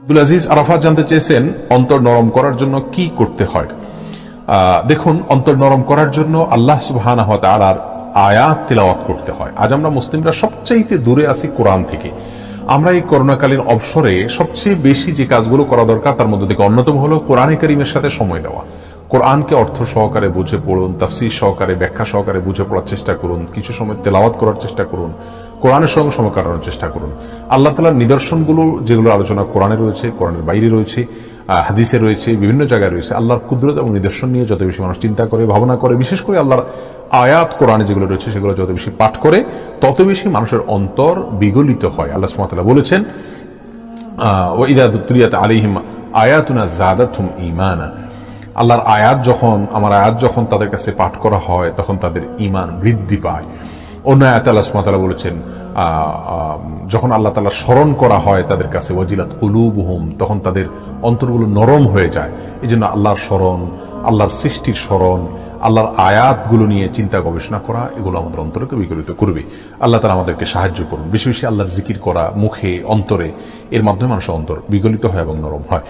আব্দুল আজিজ আরাফাত জানতে চেয়েছেন অন্তর নরম করার জন্য কি করতে হয়। দেখুন, অন্তর নরম করার জন্য আল্লাহ সুবহানাহু ওয়া তাআলার আয়াত তিলাওয়াত করতে হয়। আজ আমরা মুসলিমরা সবচাইতে দূরে আছি কোরআন থেকে। আমরা এই করোনাকালীন অবসরে সবচেয়ে বেশি যে কাজগুলো করা দরকার তার মধ্যে থেকে অন্যতম হলো কোরআনে কারীমের সাথে সময় দেওয়া। কোরআনকে অর্থ সহকারে বুঝে পড়ুন, তাফসীর সহকারে, ব্যাখ্যা সহকারে বুঝে পড়ার চেষ্টা করুন, কিছু সময় তেলাওয়াত করার চেষ্টা করুন, কোরআনের সঙ্গে সময় কাটানোর চেষ্টা করুন। আল্লাহ তাআলার নিদর্শনগুলো যেগুলো আলোচনা কোরআনে রয়েছে, কোরআনের বাইরে রয়েছে, হাদিসে রয়েছে, বিভিন্ন জায়গায় রয়েছে, আল্লাহর কুদরত এবং নিদর্শন নিয়ে যত বেশি মানুষ চিন্তা করে, ভাবনা করে, বিশেষ করে আল্লাহর আয়াত কোরআনে যেগুলো রয়েছে সেগুলো যত বেশি পাঠ করে তত বেশি মানুষের অন্তর বিগলিত হয়। আল্লাহ সুবহানাহু ওয়া তাআলা বলেছেন, ওয়া ইযা তুলিয়াত আলাইহিম আয়াতুনা যাদাতহুম ঈমানা। আল্লাহর আয়াত যখন, আমার আয়াত যখন তাদের কাছে পাঠ করা হয় তখন তাদের ঈমান বৃদ্ধি পায়। অন্য আয়াতে আল্লাহ সুবহানাহু ওয়া তাআলা বলেছেন, যখন আল্লাহ তাআলা স্মরণ করা হয় তাদের কাছে, ওয়াজিলাত কুলুবুহুম, তখন তাদের অন্তরগুলো নরম হয়ে যায়। এই জন্য আল্লাহর স্মরণ, আল্লাহর সৃষ্টির স্মরণ, আল্লাহর আয়াতগুলো নিয়ে চিন্তা গবেষণা করা, এগুলো আমাদের অন্তরকে বিগলিত করবে। আল্লাহ তাআলা আমাদেরকে সাহায্য করুন। বেশি বেশি আল্লাহর জিকির করা মুখে, অন্তরে, এর মাধ্যমে মানুষের অন্তর বিগলিত হয় এবং নরম হয়।